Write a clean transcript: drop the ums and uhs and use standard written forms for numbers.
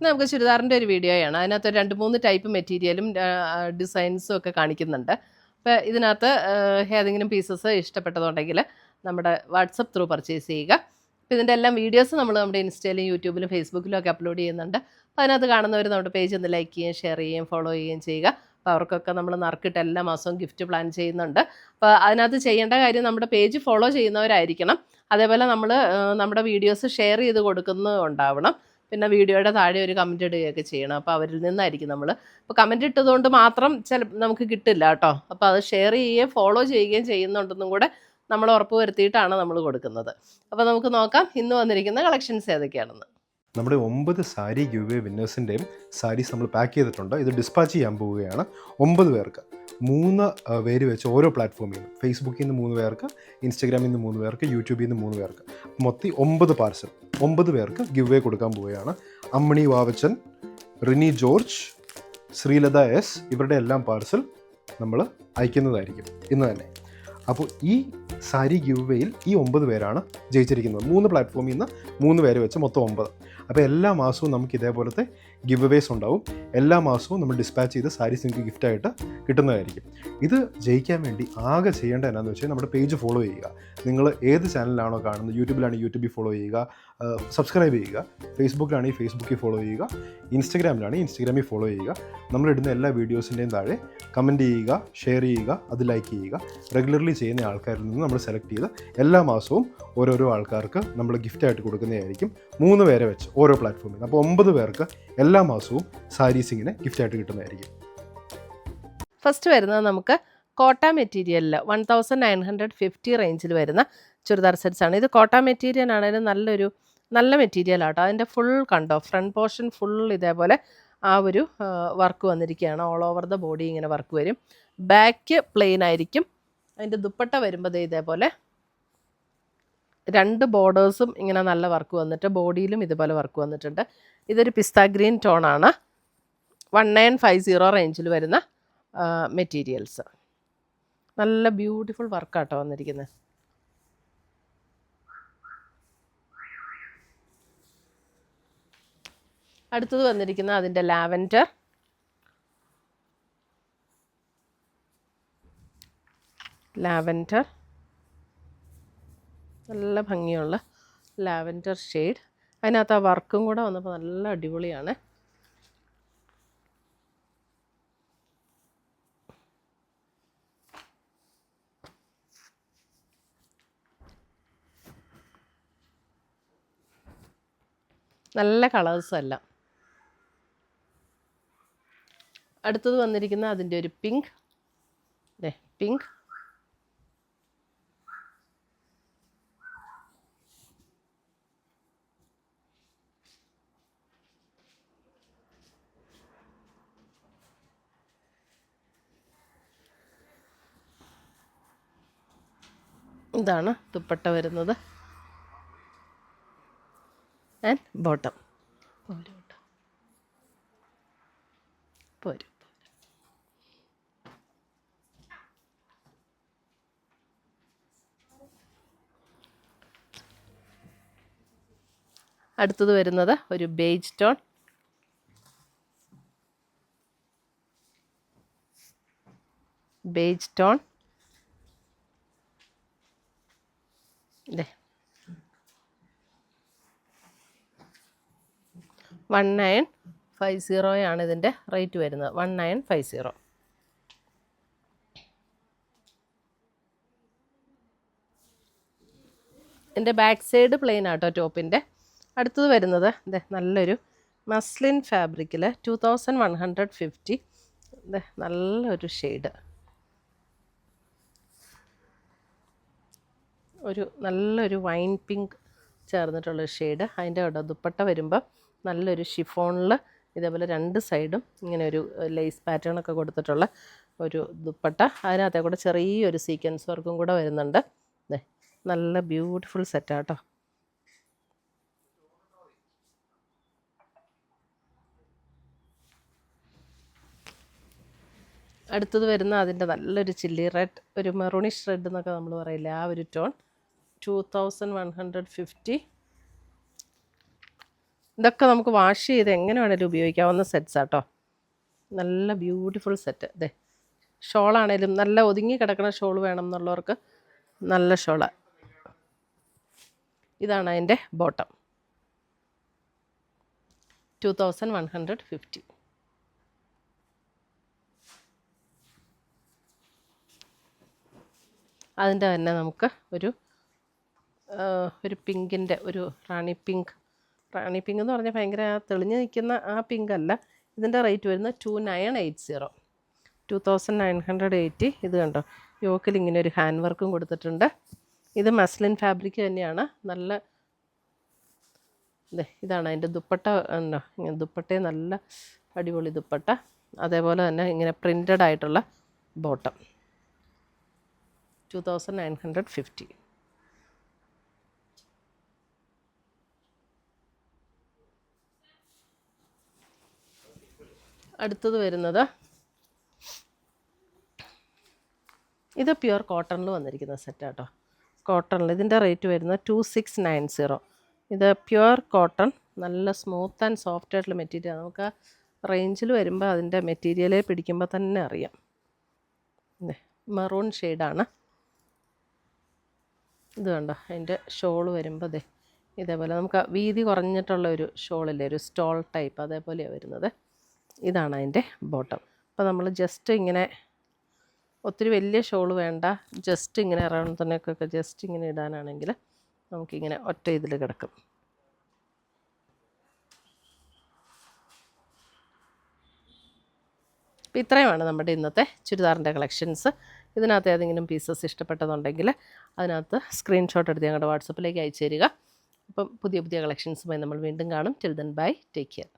നമുക്ക് ചുരിദാറിൻ്റെ ഒരു വീഡിയോയാണ്. അതിനകത്ത് 2-3 ടൈപ്പ് മെറ്റീരിയലും ഡിസൈൻസും ഒക്കെ കാണിക്കുന്നുണ്ട്. അപ്പോൾ ഇതിനകത്ത് ഏതെങ്കിലും പീസസ് ഇഷ്ടപ്പെട്ടതുണ്ടെങ്കിൽ നമ്മുടെ വാട്സപ്പ് ത്രൂ പർച്ചേസ് ചെയ്യുക. അപ്പോൾ ഇതിൻ്റെ എല്ലാം വീഡിയോസ് നമ്മൾ നമ്മുടെ ഇൻസ്റ്റയിലും യൂട്യൂബിലും ഫേസ്ബുക്കിലും ഒക്കെ അപ്ലോഡ് ചെയ്യുന്നുണ്ട്. അപ്പോൾ അതിനകത്ത് കാണുന്നവർ നമ്മുടെ പേജ് ഒന്ന് ലൈക്ക് ചെയ്യുകയും ഷെയർ ചെയ്യുകയും ഫോളോ ചെയ്യുകയും ചെയ്യുക. അപ്പോൾ അവർക്കൊക്കെ നമ്മൾ നറുക്കിട്ട് എല്ലാ മാസവും ഗിഫ്റ്റ് പ്ലാൻ ചെയ്യുന്നുണ്ട്. അപ്പോൾ അതിനകത്ത് ചെയ്യേണ്ട കാര്യം നമ്മുടെ പേജ് ഫോളോ ചെയ്യുന്നവരായിരിക്കണം. അതേപോലെ നമ്മൾ നമ്മുടെ വീഡിയോസ് ഷെയർ ചെയ്ത് കൊടുക്കുന്നുണ്ടാവണം. പിന്നെ വീഡിയോയുടെ താഴെ ഒരു കമൻറ്റ് ഇടുകയൊക്കെ ചെയ്യണം. അപ്പോൾ അവരിൽ നിന്നായിരിക്കും നമ്മൾ. അപ്പോൾ കമൻറ്റ് ഇട്ടതുകൊണ്ട് മാത്രം നമുക്ക് കിട്ടില്ല കേട്ടോ. അപ്പോൾ അത് ഷെയർ ചെയ്യുകയും ഫോളോ ചെയ്യുകയും ചെയ്യുന്നുണ്ടെന്നും കൂടെ നമ്മൾ ഉറപ്പ് വരുത്തിയിട്ടാണ് നമ്മൾ കൊടുക്കുന്നത്. അപ്പോൾ നമുക്ക് നോക്കാം ഇന്ന് വന്നിരിക്കുന്ന കളക്ഷൻസ് ഏതൊക്കെയാണെന്ന്. നമ്മുടെ 9 സാരി ഗിവ് അവേ വിന്നേഴ്സിൻ്റെയും സാരീസ് നമ്മൾ പാക്ക് ചെയ്തിട്ടുണ്ട്. ഇത് ഡിസ്പാച്ച് ചെയ്യാൻ പോവുകയാണ്. 9 പേർക്ക് 3 പേര് വെച്ച് ഓരോ പ്ലാറ്റ്ഫോമിൽ നിന്ന്, ഫേസ്ബുക്കിൽ നിന്ന് 3 പേർക്ക്, ഇൻസ്റ്റഗ്രാമിൽ നിന്ന് 3 പേർക്ക്, യൂട്യൂബിൽ നിന്ന് 3 പേർക്ക്, മൊത്തം 9 പാർസൽ 9 പേർക്ക് ഗിവ് അവേ കൊടുക്കാൻ പോവുകയാണ്. അമ്മണി വാവച്ചൻ, റിനി ജോർജ്, ശ്രീലത എസ് ഇവരുടെ എല്ലാം പാർസൽ നമ്മൾ അയക്കുന്നതായിരിക്കും ഇന്ന് തന്നെ. അപ്പോൾ ഈ സാരി ഗിവ് അവേയിൽ ഈ 9 പേരാണ് ജയിച്ചിരിക്കുന്നത്. 3 പ്ലാറ്റ്ഫോമിൽ നിന്ന് 3 പേര് വെച്ച് മൊത്തം 9. അപ്പോൾ എല്ലാ മാസവും നമുക്ക് ഇതേപോലത്തെ ഗിവ് അവേസ് ഉണ്ടാവും. എല്ലാ മാസവും നമ്മൾ ഡിസ്പാച്ച് ചെയ്ത് സാരീസ് നിങ്ങൾക്ക് ഗിഫ്റ്റായിട്ട് കിട്ടുന്നതായിരിക്കും. ഇത് ജയിക്കാൻ വേണ്ടി ആകെ ചെയ്യേണ്ടത് എന്നാന്ന് വെച്ചാൽ നമ്മുടെ പേജ് ഫോളോ ചെയ്യുക. നിങ്ങൾ ഏത് ചാനലിലാണോ കാണുന്നത്, യൂട്യൂബിലാണെങ്കിൽ യൂട്യൂബിൽ ഫോളോ ചെയ്യുക, സബ്സ്ക്രൈബ് ചെയ്യുക, ഫേസ്ബുക്കിലാണെങ്കിൽ ഫേസ്ബുക്കിൽ ഫോളോ ചെയ്യുക, ഇൻസ്റ്റഗ്രാമിലാണെങ്കിൽ ഇൻസ്റ്റഗ്രാമിൽ ഫോളോ ചെയ്യുക. നമ്മളിടുന്ന എല്ലാ വീഡിയോസിൻ്റെയും താഴെ കമൻറ്റ് ചെയ്യുക, ഷെയർ ചെയ്യുക, അത് ലൈക്ക് ചെയ്യുക. റെഗുലർലി ചെയ്യുന്ന ആൾക്കാരിൽ നിന്ന് നമ്മൾ സെലക്ട് ചെയ്ത് എല്ലാ മാസവും ഓരോരോ ആൾക്കാർക്ക് നമ്മൾ ഗിഫ്റ്റായിട്ട് കൊടുക്കുന്നതായിരിക്കും. 3 പേരെ വെച്ച് ഓരോ പ്ലാറ്റ്ഫോമിൽ. അപ്പോൾ 9 പേർക്ക് എല്ലാ മാസവും സാരീസ് ഇങ്ങനെ ഗിഫ്റ്റായിട്ട് കിട്ടുന്നതായിരിക്കും. ഫസ്റ്റ് വരുന്നത് നമുക്ക് കോട്ട മെറ്റീരിയലിൽ 1950 റേഞ്ചിൽ വരുന്ന ചുരിദാർ സെറ്റ്സ് ആണ്. ഇത് കോട്ട മെറ്റീരിയൽ ആണെങ്കിലും നല്ല മെറ്റീരിയലാട്ടോ. അതിൻ്റെ ഫുൾ കണ്ടോ, ഫ്രണ്ട് പോർഷൻ ഫുൾ ഇതേപോലെ ആ ഒരു വർക്ക് വന്നിരിക്കുകയാണ്. ഓൾ ഓവർ ദ ബോഡി ഇങ്ങനെ വർക്ക് വരും. ബാക്ക് പ്ലെയിൻ ആയിരിക്കും. അതിൻ്റെ ദുപ്പട്ട വരുമ്പോൾ ഇതേപോലെ 2 ബോർഡേഴ്സും ഇങ്ങനെ നല്ല വർക്ക് വന്നിട്ട് ബോഡിയിലും ഇതുപോലെ വർക്ക് വന്നിട്ടുണ്ട്. ഇതൊരു പിസ്ത ഗ്രീൻ ടോണാണ്. 1950 റേഞ്ചിൽ വരുന്ന മെറ്റീരിയൽസ്. നല്ല ബ്യൂട്ടിഫുൾ വർക്കാട്ടോ വന്നിരിക്കുന്നത്. അടുത്തത് വന്നിരിക്കുന്ന അതിൻ്റെ ലാവൻഡർ. നല്ല ഭംഗിയുള്ള ലാവൻഡർ ഷെയ്ഡ്. അതിനകത്ത് ആ വർക്കും കൂടെ വന്നപ്പോൾ നല്ല അടിപൊളിയാണ്. നല്ല കളേഴ്സും എല്ലാം. അടുത്തത് വന്നിരിക്കുന്ന അതിൻ്റെ ഒരു പിങ്ക്. പിങ്ക് ഇതാണ് ദുപ്പട്ട വരുന്നത് ആൻഡ് ബോട്ടം. പോരും. അടുത്തത് വരുന്നത് ഒരു ബേജ് ടോൺ. ബേജ് ടോൺ 1950 ഇതിൻ്റെ റേറ്റ് വരുന്നത്. 1950. ഇതിൻ്റെ ബാക്ക് സൈഡ് പ്ലെയിൻ ആട്ടോ ടോപ്പിൻ്റെ. അടുത്തത് വരുന്നത് നല്ലൊരു മസ്ലിൻ ഫാബ്രിക്കിൽ 2150. നല്ലൊരു ഷെയ്ഡ്, നല്ലൊരു വൈൻ പിങ്ക് ചേർന്നിട്ടുള്ള ഷെയ്ഡ്. അതിൻ്റെ ദുപ്പട്ട വരുമ്പോൾ നല്ലൊരു ഷിഫോണിൽ ഇതേപോലെ 2 സൈഡും ഇങ്ങനെ ഒരു ലേസ് പാറ്റേൺ ഒക്കെ കൊടുത്തിട്ടുള്ള ഒരു ദുപ്പട്ട. അതിനകത്തെ കൂടെ ചെറിയൊരു സീക്വൻസ് വർക്കും കൂടെ വരുന്നുണ്ട്. നല്ല ബ്യൂട്ടിഫുൾ സെറ്റാട്ടോ. അടുത്തത് വരുന്ന അതിൻ്റെ നല്ലൊരു ചില്ലി റെഡ്, ഒരു മെറൂണിഷ് റെഡ് എന്നൊക്കെ നമ്മൾ പറയില്ലേ, ആ ഒരു ടോൺ. 2150. ഇതൊക്കെ നമുക്ക് വാഷ് ചെയ്ത് എങ്ങനെ വേണേലും ഉപയോഗിക്കാവുന്ന സെറ്റ്സ് ആട്ടോ. നല്ല ബ്യൂട്ടിഫുൾ സെറ്റ്. അതെ, ഷോളാണേലും നല്ല ഒതുങ്ങി കിടക്കുന്ന ഷോൾ വേണം എന്നുള്ളവർക്ക് നല്ല ഷോളാണ്. ഇതാണ് അതിൻ്റെ ബോട്ടം. 2150. അതിൻ്റെ തന്നെ നമുക്ക് ഒരു പിങ്കിൻ്റെ ഒരു റാണി പിങ്ക് എന്ന് പറഞ്ഞാൽ ഭയങ്കര തെളിഞ്ഞ് നിൽക്കുന്ന ആ പിങ്ക് അല്ല. ഇതിൻ്റെ റേറ്റ് വരുന്നത് 2980. 2980. ഇത് കണ്ടോ, യോക്കിൽ ഇങ്ങനെ ഒരു ഹാൻഡ് വർക്കും കൊടുത്തിട്ടുണ്ട്. ഇത് മസ്ലിൻ ഫാബ്രിക് തന്നെയാണ്. നല്ല ഇതാണ് അതിൻ്റെ ദുപ്പട്ട. ദുപ്പട്ടയെ നല്ല അടിപൊളി ദുപ്പട്ട. അതേപോലെ തന്നെ ഇങ്ങനെ പ്രിൻ്റഡ് ആയിട്ടുള്ള ബോട്ടം. 2950. അടുത്തത് വരുന്നത് ഇത് പ്യുവർ കോട്ടണിൽ വന്നിരിക്കുന്ന സെറ്റാട്ടോ. കോട്ടണിൽ ഇതിൻ്റെ റേറ്റ് വരുന്നത് 2690. ഇത് പ്യുവർ കോട്ടൺ, നല്ല സ്മൂത്ത് ആൻഡ് സോഫ്റ്റ് ആയിട്ടുള്ള മെറ്റീരിയൽ. നമുക്ക് ആ റേഞ്ചിൽ വരുമ്പോൾ അതിൻ്റെ മെറ്റീരിയലെ പിടിക്കുമ്പോൾ തന്നെ അറിയാം. മെറൂൺ ഷെയ്ഡാണ്. ഇത് കണ്ടോ, അതിൻ്റെ ഷോൾ വരുമ്പോൾ ഇതേപോലെ നമുക്ക് വീതി കുറഞ്ഞിട്ടുള്ള ഒരു ഷോളില്ലേ, ഒരു സ്റ്റോൾ ടൈപ്പ്, അതേപോലെയാണ് വരുന്നത്. ഇതാണ് അതിൻ്റെ ബോട്ടം. അപ്പോൾ നമ്മൾ ജസ്റ്റ് ഇങ്ങനെ ഒത്തിരി വലിയ ഷോൾ വേണ്ട, ജസ്റ്റ് ഇങ്ങനെ അറൗണ്ട് തന്നെയൊക്കെ ജസ്റ്റ് ഇങ്ങനെ ഇടാനാണെങ്കിൽ നമുക്കിങ്ങനെ ഒറ്റ ഇതിൽ കിടക്കും. അപ്പോൾ ഇത്രയുമാണ് നമ്മുടെ ഇന്നത്തെ ചുരിദാറിൻ്റെ കളക്ഷൻസ്. ഇതിനകത്ത് ഏതെങ്കിലും പീസസ് ഇഷ്ടപ്പെട്ടതുണ്ടെങ്കിൽ അതിനകത്ത് സ്ക്രീൻഷോട്ട് എടുത്ത് ഞങ്ങളുടെ വാട്സപ്പിലേക്ക് അയച്ചു തരിക. അപ്പം പുതിയ കളക്ഷൻസുമായി നമ്മൾ വീണ്ടും കാണും. Till then bye, take care.